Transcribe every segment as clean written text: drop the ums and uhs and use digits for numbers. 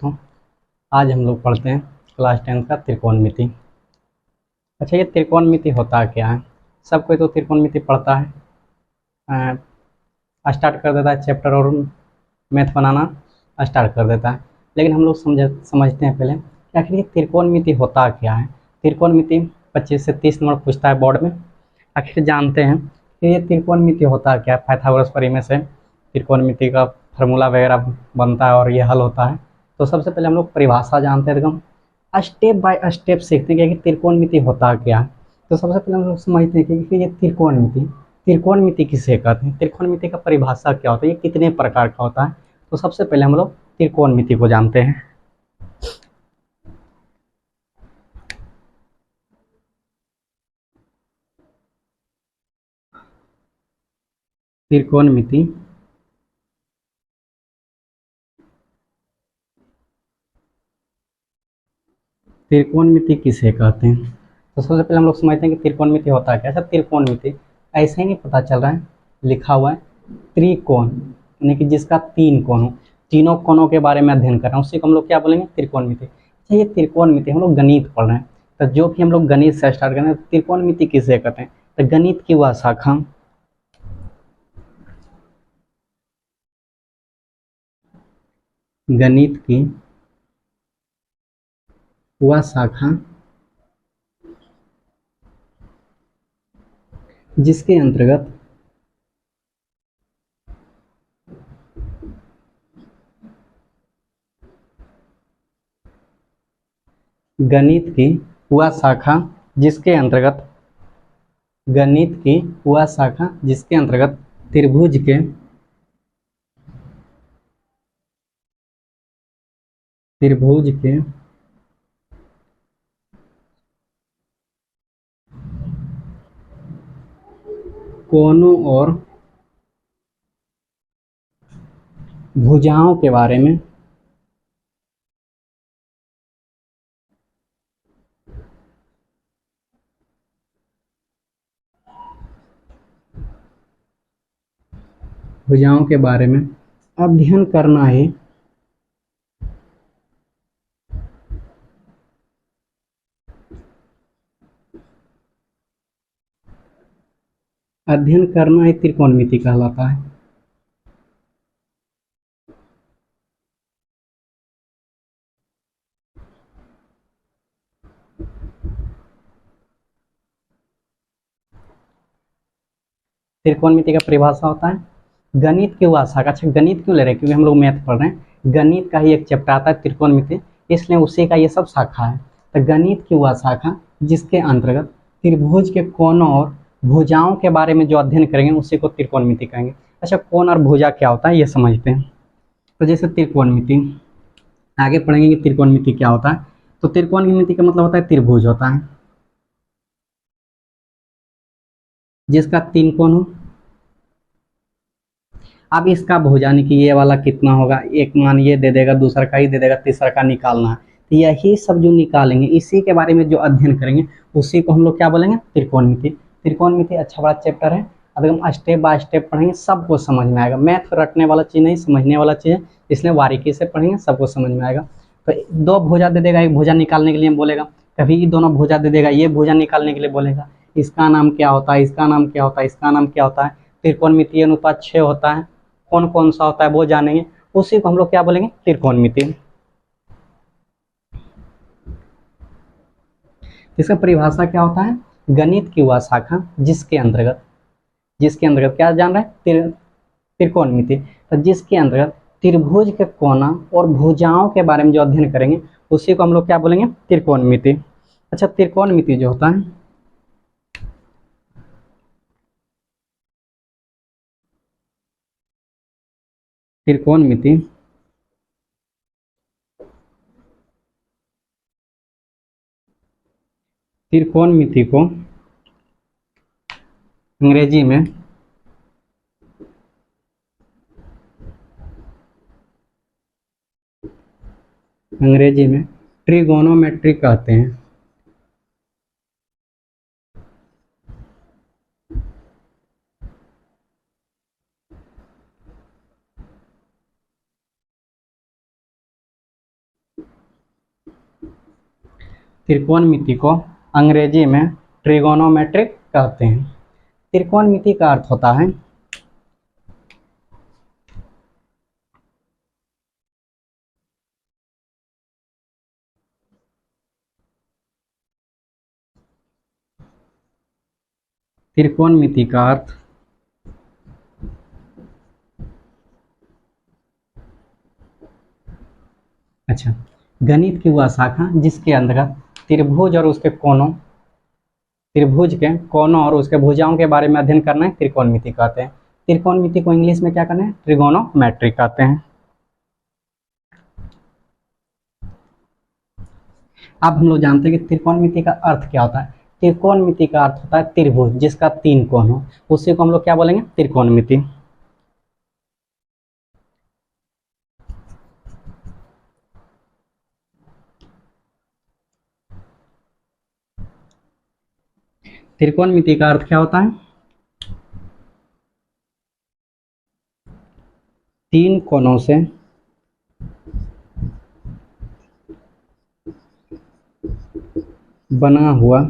तो आज हम लोग पढ़ते हैं क्लास 10 का त्रिकोणमिति। अच्छा, ये त्रिकोणमिति होता क्या है? सब कोई तो त्रिकोणमिति पढ़ता है, स्टार्ट कर देता है चैप्टर और मैथ बनाना स्टार्ट कर देता है। लेकिन हम लोग समझते हैं पहले कि आखिर ये त्रिकोणमिति होता क्या है। त्रिकोणमिति 25 से 30 नंबर पूछता है बोर्ड में। आखिर जानते हैं कि ये त्रिकोणमिति होता क्या है। पाइथागोरस प्रमेय से त्रिकोणमिति का फार्मूला वगैरह बनता है और ये हल होता है। तो सबसे पहले हम लोग परिभाषा जानते हैं, एकदम स्टेप बाय स्टेप सीखते हैं कि त्रिकोणमिति होता क्या है। तो सबसे पहले हम लोग समझते हैं कि ये त्रिकोणमिति त्रिकोणमिति किसे कहते हैं, त्रिकोणमिति का परिभाषा क्या होता है, ये कितने प्रकार का होता है। तो सबसे पहले हम लोग त्रिकोणमिति को जानते हैं। त्रिकोणमिति त्रिकोणमिति किसे कहते हैं। तो सबसे पहले हम लोग समझते हैं कि त्रिकोणमिति होता है क्या। अच्छा, त्रिकोणमिति ऐसे ही नहीं पता चल रहा है, लिखा हुआ है त्रिकोण, यानी कि जिसका तीन कोण हो, तीनों कोणों के बारे में अध्ययन कर रहे हैं, उसी को हम लोग क्या बोलेंगे, त्रिकोणमिति। अच्छा, ये त्रिकोणमिति हम लोग गणित पढ़ रहे हैं, तो जो भी हम लोग गणित से स्टार्ट करें, त्रिकोणमिति किसे कहते हैं। तो गणित की वह शाखा, गणित की वह शाखा जिसके अंतर्गत गणित की वह शाखा जिसके अंतर्गत गणित की वह शाखा जिसके अंतर्गत त्रिभुज के कोनों और भुजाओं के बारे में भुजाओं के बारे में अध्ययन करना ही त्रिकोणमिति कहलाता है। त्रिकोणमिति का परिभाषा होता है गणित की वह शाखा। अच्छा, गणित क्यों ले रहे हैं, क्योंकि हम लोग मैथ पढ़ रहे हैं। गणित का ही एक चैप्टर आता है त्रिकोणमिति, इसलिए उसी का ये सब शाखा है। तो गणित की वह शाखा जिसके अंतर्गत त्रिभुज के कोनों और भुजाओं के बारे में जो अध्ययन करेंगे उसी को त्रिकोणमिति कहेंगे। अच्छा, कोण और भुजा क्या होता है ये समझते हैं। तो जैसे त्रिकोणमिति आगे पढ़ेंगे कि त्रिकोणमिति क्या होता है। तो त्रिकोणमिति का मतलब होता है त्रिभुज होता है जिसका तीन कोण हो। अब इसका भुजाने की ये वाला कितना होगा, एक मान ये दे देगा, दूसरा का ही दे देगा, तीसरा का निकालना है। तो यही सब जो निकालेंगे, इसी के बारे में जो अध्ययन करेंगे उसी को हम लोग क्या बोलेंगे, त्रिकोणमिति। त्रिकोणमिति अच्छा बड़ा चैप्टर है, अगर हम स्टेप बाय स्टेप पढ़ेंगे सबको समझ में आएगा। मैथ रटने वाला चीज़ नहीं, समझने वाला चीज़ है, इसलिए बारीकी से पढ़ेंगे सबको समझ में आएगा। तो दो भुजा दे देगा, एक भुजा निकालने के लिए बोलेगा, कभी दोनों भुजा दे देगा, ये भुजा निकालने के लिए बोलेगा। इसका नाम क्या होता है, इसका नाम क्या होता है, इसका नाम क्या होता है। त्रिकोणमितीय अनुपात 6 होता है, कौन कौन सा होता है वो जानेंगे, उसी को हम लोग क्या बोलेंगे, त्रिकोणमिति। इसका परिभाषा क्या होता है, गणित की वह शाखा जिसके अंतर्गत क्या जान रहे हैं, त्रिकोणमिति। तो जिसके अंतर्गत त्रिभुज के कोना और भुजाओं के बारे में जो अध्ययन करेंगे उसी को हम लोग क्या बोलेंगे, त्रिकोणमिति। अच्छा, त्रिकोणमिति जो होता है त्रिकोणमिति त्रिकोणमिति को अंग्रेजी में ट्रिगोनोमेट्री कहते हैं। त्रिकोणमिति को अंग्रेजी में ट्रिगोनोमेट्रिक कहते हैं। त्रिकोणमिति का अर्थ होता है त्रिकोणमिति का अर्थ अच्छा, गणित की वह शाखा जिसके अंतर्गत त्रिभुज और उसके कोनों, त्रिभुज के कोनों और उसके भुजाओं के बारे में अध्ययन करना है, त्रिकोणमिति कहते हैं। त्रिकोणमिति को इंग्लिश में क्या करना है? ट्रिगोनोमेट्रिक कहते हैं। अब हम लोग जानते हैं कि त्रिकोणमिति का अर्थ क्या होता है। त्रिकोणमिति का अर्थ होता है त्रिभुज जिसका 3 कोण हो, उसी को हम लोग क्या बोलेंगे? त्रिकोणमिति। त्रिकोणमिति का अर्थ क्या होता है? 3 कोणों से बना हुआ,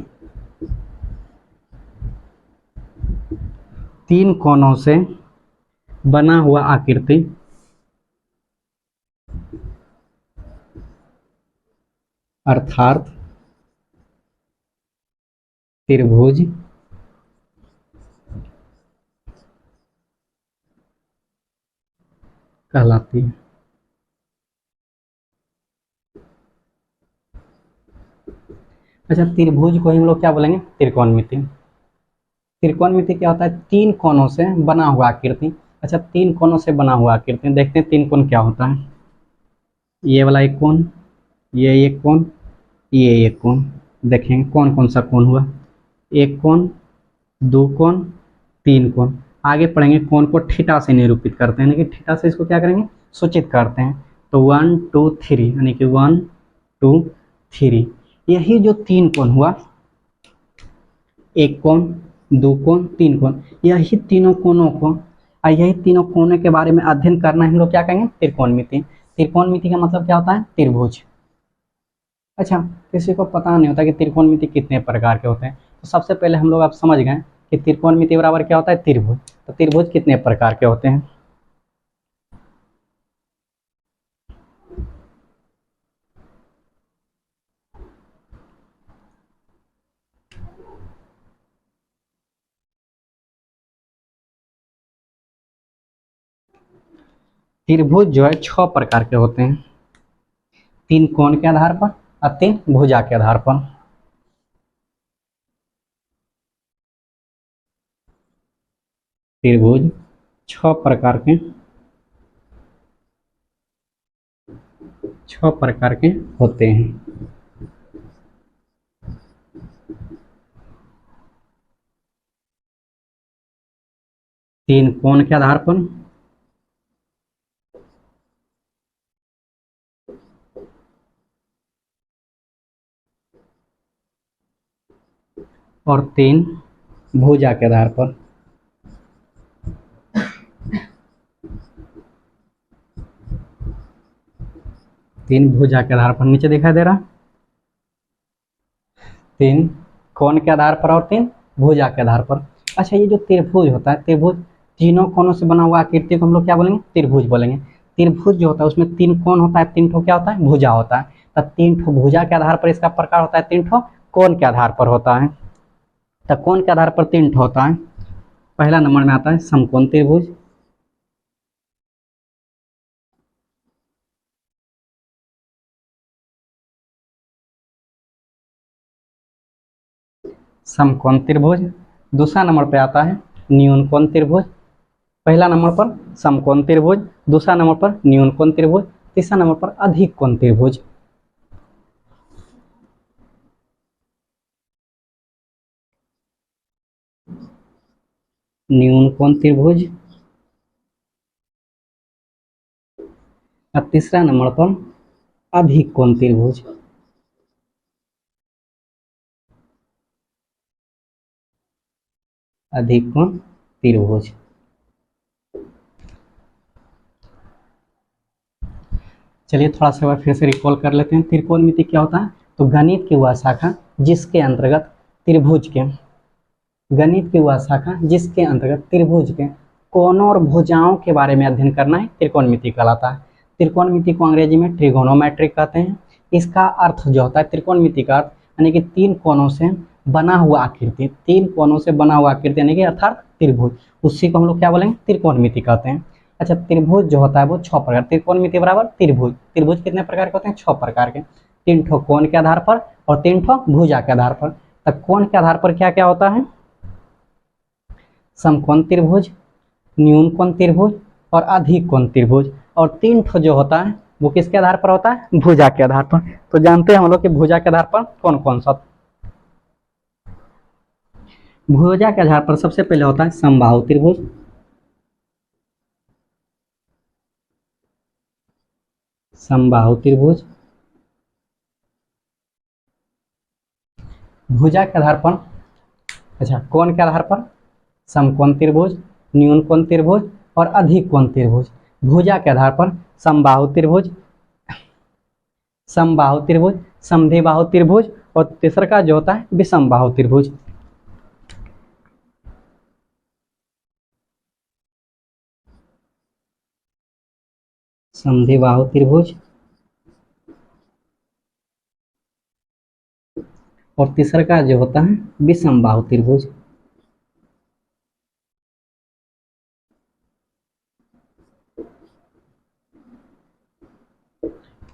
3 कोणों से बना हुआ आकृति अर्थात त्रिभुज कहलाती है। अच्छा, त्रिभुज को हम लोग क्या बोलेंगे? त्रिकोणमिति। त्रिकोणमिति क्या होता है? 3 कोणों से बना हुआ आकृति। अच्छा, 3 कोणों से बना हुआ आकृति, देखते हैं 3 कोण क्या होता है। ये वाला एक कोण, ये एक कोण, ये एक कोण। देखेंगे कौन कौन सा कोण हुआ। एक कोण, 2 कोण, 3 कोण। आगे पढ़ेंगे कोण को थीटा से निरूपित करते हैं, यानी कि थीटा से इसको क्या करेंगे? सूचित करते हैं। तो 1 2 3, यानी कि 1 2 3, यही जो 3 कोण हुआ, एक कोण, 2 कोण, 3 कोण, यही तीनों कोणों को, यही तीनों कोणों के बारे में अध्ययन करना हम लोग क्या कहेंगे? त्रिकोणमिति। त्रिकोणमिति का मतलब क्या होता है? त्रिभुज। अच्छा, किसी को पता नहीं होता कि त्रिकोणमिति कितने प्रकार के होते हैं, तो सबसे पहले हम लोग आप समझ गए कि त्रिकोणमिति बराबर क्या होता है? त्रिभुज। तो त्रिभुज कितने प्रकार के होते हैं? त्रिभुज जो है 6 प्रकार के होते हैं, 3 कोण के आधार पर और 3 भुजा के आधार पर। त्रिभुज 6 प्रकार के, 6 प्रकार के होते हैं। तीन कोण के आधार पर, और 3 भुजा के आधार पर। तीन भुजा के आधार पर, नीचे दिखाई दे रहा, 3 कोण के आधार पर और 3 भुजा के आधार पर। अच्छा, ये जो त्रिभुज होता है, त्रिभुज तीनों कोणों से बना हुआ आकृति को हम लोग क्या बोलेंगे? त्रिभुज बोलेंगे। त्रिभुज जो होता है उसमें 3 कोण होता है, 3 ठो क्या होता है? भुजा होता है। तब 3 ठो भुजा के आधार पर इसका प्रकार होता है, 3 ठो कोण के आधार पर होता है। तो कोण के आधार पर 3 ठो होता है। पहला नंबर में आता है समकोण त्रिभुज, समकोण त्रिभुज। दूसरा नंबर पे आता है न्यून कोण त्रिभुज। पहला नंबर पर समकोण त्रिभुज, दूसरा नंबर पर न्यून कोण त्रिभुज, तीसरा नंबर पर अधिक कोण त्रिभुज। न्यून कोण त्रिभुज और तीसरा नंबर पर अधिक कोण त्रिभुज। अधिक कोण त्रिभुज। चलिए थोड़ा सा फिर से रिकॉल कर लेते हैं त्रिकोणमिति क्या होता है। तो गणित की वह शाखा जिसके अंतर्गत त्रिभुज के गणित की वह शाखा जिसके अंतर्गत त्रिभुज के कोणों और भुजाओं के बारे में अध्ययन करना है त्रिकोणमिति कहलाता है। त्रिकोणमिति को अंग्रेजी में ट्रिगोनोमेट्री कहते हैं। इसका अर्थ जो होता है त्रिकोणमिति का अर्थ यानी कि तीन कोणों से बना हुआ आकृति, तीन कोणों से बना हुआ आकृति यानी कि अर्थात त्रिभुज, उसी को हम लोग क्या बोलेंगे त्रिकोणमिति कहते हैं। अच्छा, त्रिभुज जो होता है वो 6 प्रकार, त्रिकोणमिति बराबर त्रिभुज। त्रिभुज कितने प्रकार के होते हैं? 6 प्रकार के, 3 ठो कोण के आधार पर और 3 ठो भुजा के आधार पर। तब कोण के आधार पर क्या क्या होता है? समकोण त्रिभुज, न्यून कोण त्रिभुज और अधिक कोण त्रिभुज। और 3 ठो जो होता है वो किसके आधार पर होता है? भुजा के आधार पर। तो जानते हैं हम लोग कि भुजा के आधार पर कौन कौन सा? भुजा के आधार पर सबसे पहले होता है समबाहु त्रिभुज, समबाहु त्रिभुज। भुजा के आधार पर, अच्छा कोण के आधार पर समकोण त्रिभुज, न्यून कोण त्रिभुज और अधिक कोण त्रिभुज। भुजा के आधार पर समबाहु त्रिभुज, समबाहु त्रिभुज, समद्विबाहु त्रिभुज और तीसरा का जो होता है विषमबाहु त्रिभुज। समद्विबाहु त्रिभुज और तीसरा का जो होता है विषमबाहु त्रिभुज।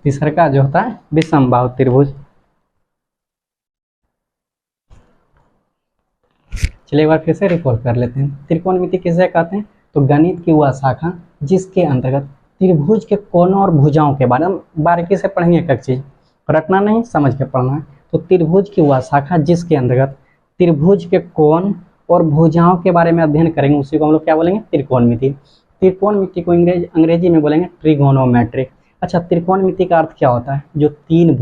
तीसरा का जो होता है विषमबाहु त्रिभुज। चलिए एक बार फिर से रिकॉल कर लेते हैं। त्रिकोणमिति किसे कहते हैं? तो गणित की वह शाखा जिसके अंतर्गत त्रिभुज के कोणों और भुजाओं के बारे में बारीकी से पढ़ेंगे। एक चीज रटना नहीं, समझ के पढ़ना है। तो त्रिभुज की वह शाखा जिसके अंतर्गत त्रिभुज के कोण और भुजाओं के बारे में अध्ययन करेंगे, उसी को हम लोग क्या बोलेंगे? त्रिकोणमिति। त्रिकोणमिति को अंग्रेजी में बोलेंगे ट्रिगोनोमेट्रिक। अच्छा, त्रिकोणमिति का अर्थ क्या होता है? जो तीन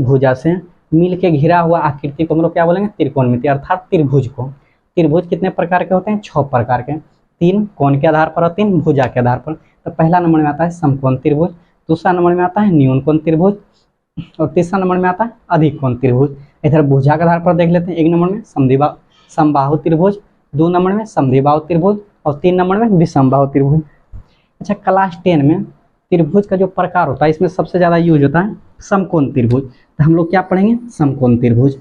भुजा से मिल के घिरा हुआ आकृति को हम लोग क्या बोलेंगे? त्रिकोणमिति, अर्थात त्रिभुज को। त्रिभुज कितने प्रकार के होते हैं? 6 प्रकार के, 3 कोण के आधार पर और 3 भुजा के आधार पर। तो पहला नंबर में आता है समकोण त्रिभुज, दूसरा नंबर में आता है न्यून कोण त्रिभुज और तीसरा नंबर में आता है अधिक कोण त्रिभुज। इधर भुजा के आधार पर देख लेते हैं। 1 नंबर में समबाहु त्रिभुज, 2 नंबर में समद्विबाहु त्रिभुज और 3 नंबर में विषमबाहु त्रिभुज। अच्छा, क्लास 10 में त्रिभुज का जो प्रकार होता है इसमें सबसे ज्यादा यूज होता है समकोण त्रिभुज। तो हम लोग क्या पढ़ेंगे? समकोण त्रिभुज।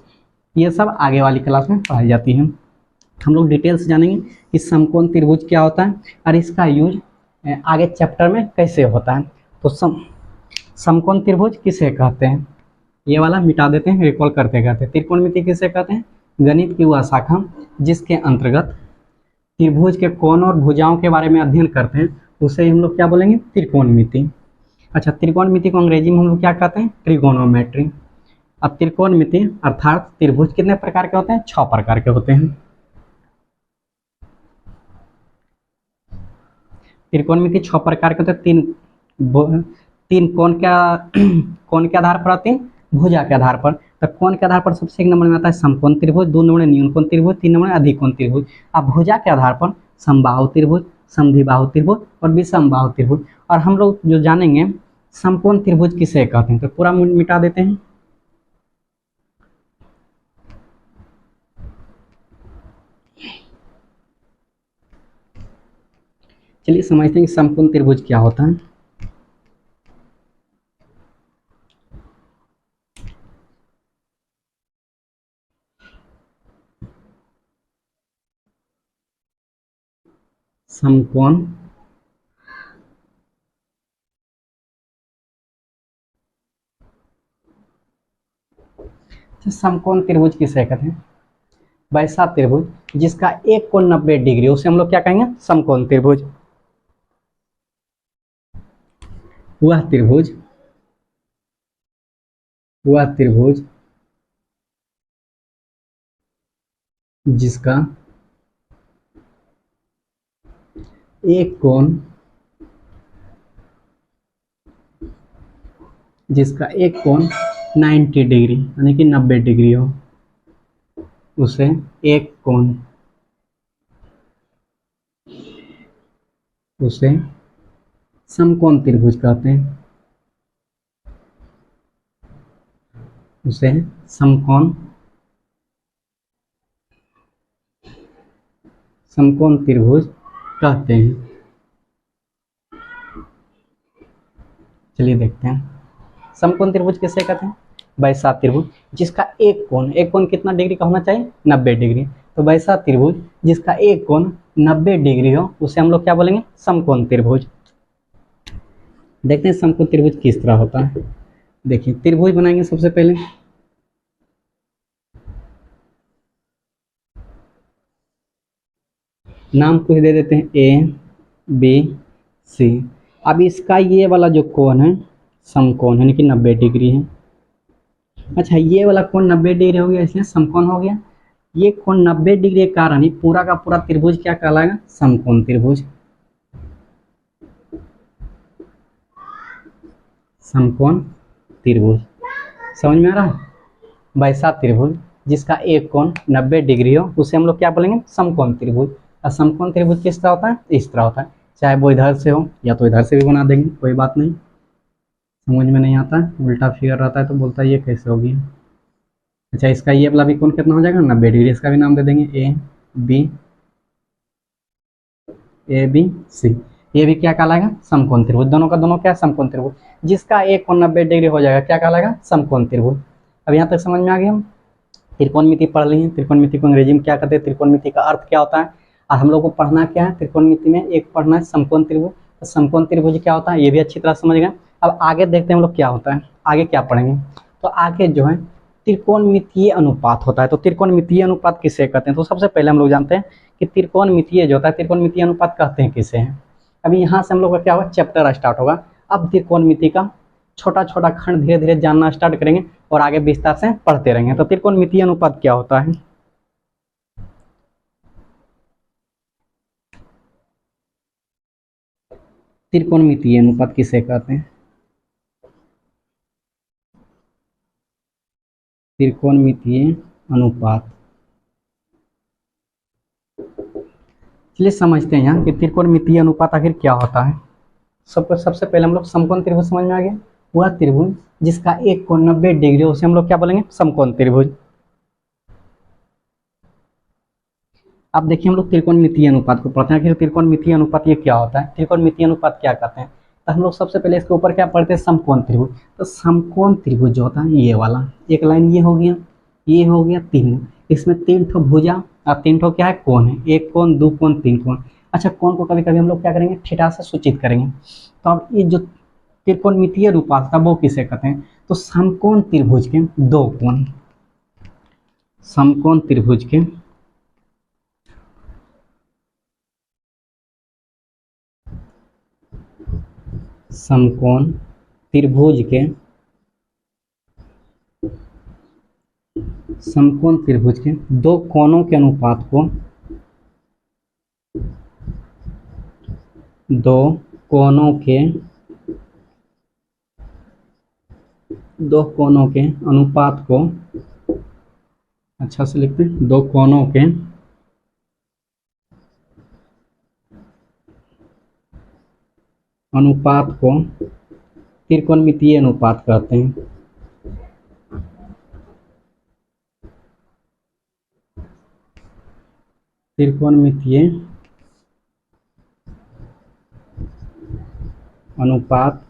ये सब आगे वाली क्लास में पढ़ाई जाती है। हम लोग डिटेल से जानेंगे कि समकोण त्रिभुज क्या होता है और इसका यूज आगे चैप्टर में कैसे होता है। तो समकोण त्रिभुज किसे कहते हैं? ये वाला मिटा देते हैं, रिकॉल करते कहते हैं। त्रिकोणमिति किसे कहते हैं? गणित की वह शाखा जिसके अंतर्गत त्रिभुज के कोण और भुजाओं के बारे में अध्ययन करते हैं, उसे हम लोग क्या बोलेंगे? त्रिकोणमिति। अच्छा, त्रिकोणमिति को अंग्रेजी में हम लोग क्या कहते हैं? ट्रिगोनोमेट्री। अब त्रिकोणमिति अर्थात त्रिभुज कितने प्रकार के होते हैं? 6 प्रकार के होते हैं। त्रिकोणमिति 6 प्रकार के होते हैं। तीन कोण के आधार पर, 3 भुजा के आधार पर। तो कोण के आधार पर सबसे 1 नंबर में आता है समकोण त्रिभुज, 2 नंबर में न्यून कोण त्रिभुज, 3 नंबर में अधिक कोण त्रिभुज। अब भुजा के आधार पर समबाहु त्रिभुज, समद्विबाहु त्रिभुज और विषमबाहु त्रिभुज। और हम लोग जो जानेंगे समकोण त्रिभुज किसे कहते हैं, तो पूरा मिटा देते हैं। चलिए समझते हैं कि समकोण त्रिभुज क्या होता है। समकोण समकोण त्रिभुज किसे कहते हैं? वैसा त्रिभुज जिसका एक कोण 90 डिग्री, उसे हम लोग क्या कहेंगे? समकोण त्रिभुज। वह त्रिभुज जिसका एक कोण 90 डिग्री यानी कि 90 डिग्री हो, उसे समकोण त्रिभुज कहते हैं। उसे समकोण त्रिभुज कहते हैं। चलिए देखते हैं समकोण त्रिभुज किसे कहते हैं। वैसा त्रिभुज जिसका एक कोण कितना डिग्री का होना चाहिए, 90 डिग्री। तो वैसा त्रिभुज जिसका एक कोण 90 डिग्री हो उसे हम लोग क्या बोलेंगे, समकोण त्रिभुज। देखते हैं समकोण त्रिभुज किस तरह होता है। देखिए त्रिभुज बनाएंगे सबसे पहले, नाम कुछ दे देते हैं ए बी सी। अब इसका ये वाला जो कोण है समकोण यानी कि 90 डिग्री है। अच्छा ये वाला कोण 90 डिग्री हो गया इसलिए समकोण हो गया। ये कोण 90 डिग्री के कारण ही पूरा का पूरा त्रिभुज क्या कहलाएगा, समकोण त्रिभुज। समकोण त्रिभुज समझ में आ रहा है। वैसा त्रिभुज जिसका एक कोण 90 डिग्री हो उसे हम लोग क्या बोलेंगे, समकोण त्रिभुज। और समकोण त्रिभुज किस तरह होता है, इस तरह होता है। चाहे वो इधर से हो या तो इधर से भी बना देंगे, कोई बात नहीं। समझ में नहीं आता है, उल्टा फिगर रहता है तो बोलता है ये कैसे होगी। अच्छा इसका ये वाला भी कोण कितना हो जाएगा, 90 डिग्री। इसका भी नाम दे देंगे ए बी सी। ये भी क्या कहलाएगा, समकोण त्रिभुज। दोनों का दोनों क्या है, समकोण त्रिभुज। जिसका एक कोण 90 डिग्री हो जाएगा क्या कहलाएगा, समकोण त्रिभुज। अब यहाँ तक समझ में आ गया। हम त्रिकोणमिति पढ़ ली है। त्रिकोणमिति को अंग्रेजी में क्या कहते हैं, त्रिकोणमिति का अर्थ क्या होता है। और हम लोग को पढ़ना क्या है त्रिकोणमिति में, एक पढ़ना है समकोण त्रिभुज। तो समकोण त्रिभुज क्या होता है ये भी अच्छी तरह समझ गए। अब आगे देखते हैं हम लोग क्या होता है, आगे क्या पढ़ेंगे। तो आगे जो है त्रिकोणमितीय अनुपात होता है। तो त्रिकोणमितीय अनुपात किसे कहते हैं, तो सबसे पहले हम लोग जानते हैं कि त्रिकोणमितीय जो होता है, त्रिकोणमितीय अनुपात कहते हैं किसे हैं। अभी यहाँ से हम लोग का क्या होगा, चैप्टर स्टार्ट होगा। अब त्रिकोणमिति का छोटा छोटा खंड धीरे धीरे जानना स्टार्ट करेंगे और आगे विस्तार से पढ़ते रहेंगे। तो त्रिकोणमितीय अनुपात क्या होता है, त्रिकोणमितीय अनुपात किसे कहते हैं, त्रिकोणमितीय अनुपात। चलिए समझते हैं यहाँ कि त्रिकोणमितीय अनुपात आखिर क्या होता है। सबसे पहले हम लोग समकोण त्रिभुज समझ में आ गया। वह त्रिभुज जिसका एक कोण 90 डिग्री उसे हम लोग क्या बोलेंगे, समकोण त्रिभुज। अब देखिए हम लोग त्रिकोणमितीय अनुपात को पढ़ते हैं। आखिर त्रिकोणमितीय अनुपात ये क्या होता है, त्रिकोणमितीय अनुपात क्या कहते हैं। तो हम लोग सबसे पहले इसके ऊपर क्या पढ़ते हैं, समकोण त्रिभुज। तो समकोण त्रिभुज जो होता है ये वाला, एक लाइन ये हो गया, ये हो गया तीन। इसमें तीन ठो भुजा और तीन ठो क्या है, कोण है। एक कोण, दो कोण, तीन कोण। अच्छा कोण को कभी कभी हम लोग क्या करेंगे, थीटा से सूचित करेंगे। तो अब ये जो त्रिकोणमितीय अनुपात था वो किसे कहते हैं, तो समकोण त्रिभुज के दो कोण, समकोण त्रिभुज के समकोण त्रिभुज के समकोण त्रिभुज के दो कोणों के अनुपात को, दो कोणों के अनुपात को, अच्छा से लिखते हैं, दो कोणों के अनुपात को त्रिकोणमितीय अनुपात कहते हैं। त्रिकोणमितीय अनुपात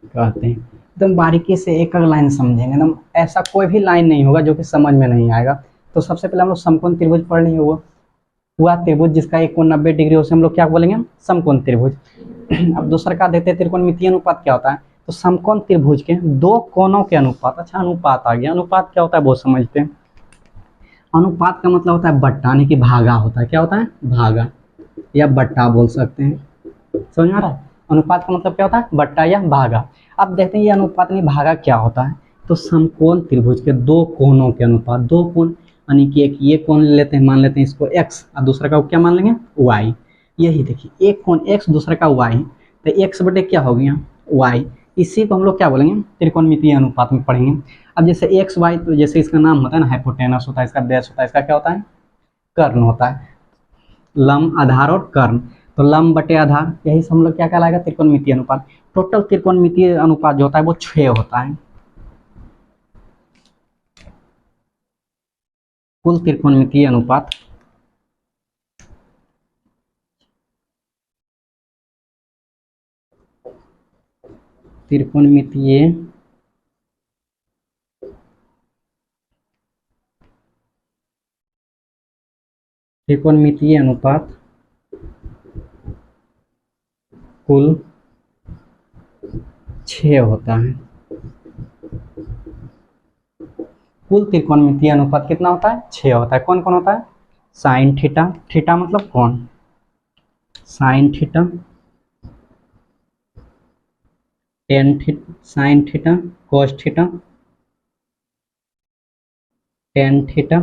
कहते हैं। एकदम बारीकी से एक एक लाइन समझेंगे, एकदम ऐसा कोई भी लाइन नहीं होगा जो कि समझ में नहीं आएगा। तो सबसे पहले हम लोग समकोण त्रिभुज पढ़ लेंगे। हुआ त्रिभुज जिसका एक कोण 90 डिग्री उसे हम लोग क्या बोलेंगे, समकोण त्रिभुज। अब दूसरा का देखते हैं त्रिकोणमितीय अनुपात क्या होता है। तो समकोण त्रिभुज के दो कोणों के अनुपात। अच्छा अनुपात आ गया, अनुपात क्या होता है वो समझते हैं। अनुपात का मतलब होता है बट्टा, यानी कि भागा होता है। क्या होता है, भागा या बट्टा बोल सकते हैं। समझ में आ रहा है, अनुपात का मतलब क्या होता है, बट्टा या भागा। अब देखते हैं ये अनुपात नहीं भागा क्या होता है। तो समकोण त्रिभुज के दो कोणों के अनुपात, दो कोण यानी कि एक ये कोण ले लेते हैं, मान लेते हैं इसको x और दूसरा का क्या मान लेंगे, y। यही देखिए एक कोण x दूसरा का y, तो x बटे क्या हो गया, y। इसी को हम लोग क्या बोलेंगे, त्रिकोणमितीय अनुपात में पढ़ेंगे। अब जैसे x y, तो जैसे इसका नाम होता है ना, हाइपोटेनस होता है, इसका बेस होता है, इसका क्या होता है, कर्ण होता है। लंब, आधार और कर्ण। तो लंब बटे आधार, यही से हम लोग क्या कहलाएगा, त्रिकोणमितीय अनुपात। टोटल त्रिकोणमितीय अनुपात जो होता है वो 6 होता है। कुल त्रिकोणमितीय अनुपात त्रिकोणमितीय त्रिकोणमितीय अनुपात कुल 6 होता है। कुल त्रिकोणमितीय अनुपात कितना होता है? 6 होता है। कौन कौन होता है? साइन थीटा, थीटा मतलब कौन? Sine theta, tan theta, sine theta, cos theta, tan theta,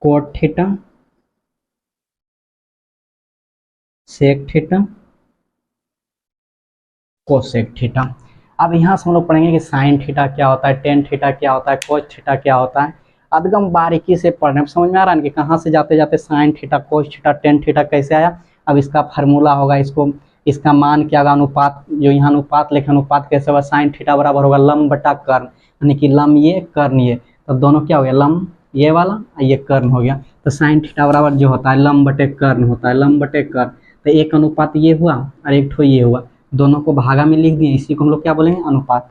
cot theta, sec theta, cosec theta. अब यहाँ से हम लोग पढ़ेंगे कि साइन थीटा क्या होता है, टेन थीटा क्या होता है, कोस थीटा क्या होता है। अब एकदम बारीकी से पढ़ने समझ में आ रहा है कि कहाँ से जाते जाते sign theta, cos theta, tan theta कैसे आया। अब इसका फार्मूला होगा, इसको इसका मान क्या होगा, अनुपात, जो यहाँ अनुपात लिखे, अनुपात कैसे होगा, साइन थीटा बराबर होगा लंब बटा कर्ण, यानी कि लंब ये कर्ण ये, तो दोनों क्या हो गया, लंब ये वाला ये कर्ण हो गया। तो साइन थीटा बराबर जो होता है लंब बटे कर्ण होता है, लंब बटे कर्ण। तो एक अनुपात ये हुआ और एक ठो ये हुआ, दोनों को भागा में लिख दिए, इसी को हम लोग क्या बोलेंगे, अनुपात।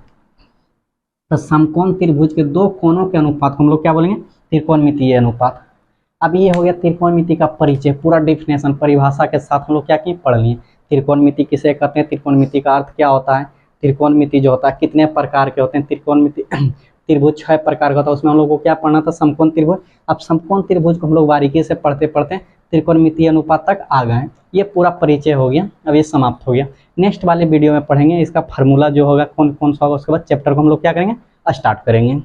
तो समकोण त्रिभुज के दो कोणों के अनुपात को हम लोग क्या बोलेंगे, त्रिकोणमितीय अनुपात। अब ये हो गया त्रिकोणमिति का परिचय, पूरा डेफिनेशन परिभाषा के साथ हम लोग क्या की पढ़ लिए। त्रिकोणमिति किसे कहते हैं, त्रिकोणमिति का अर्थ क्या होता है, त्रिकोणमिति जो होता है कितने प्रकार के होते हैं, त्रिकोणमिति त्रिभुज 6 प्रकार का होता है, उसमें हम लोग को क्या पढ़ना था, समकोण त्रिभुज। अब समकोण त्रिभुज को हम लोग बारीकी से पढ़ते पढ़ते त्रिकोणमितीय अनुपात तक आ गए। ये पूरा परिचय हो गया, अब ये समाप्त हो गया। नेक्स्ट वाले वीडियो में पढ़ेंगे इसका फार्मूला जो होगा कौन कौन सा होगा, उसके बाद चैप्टर को हम लोग क्या करेंगे, स्टार्ट करेंगे।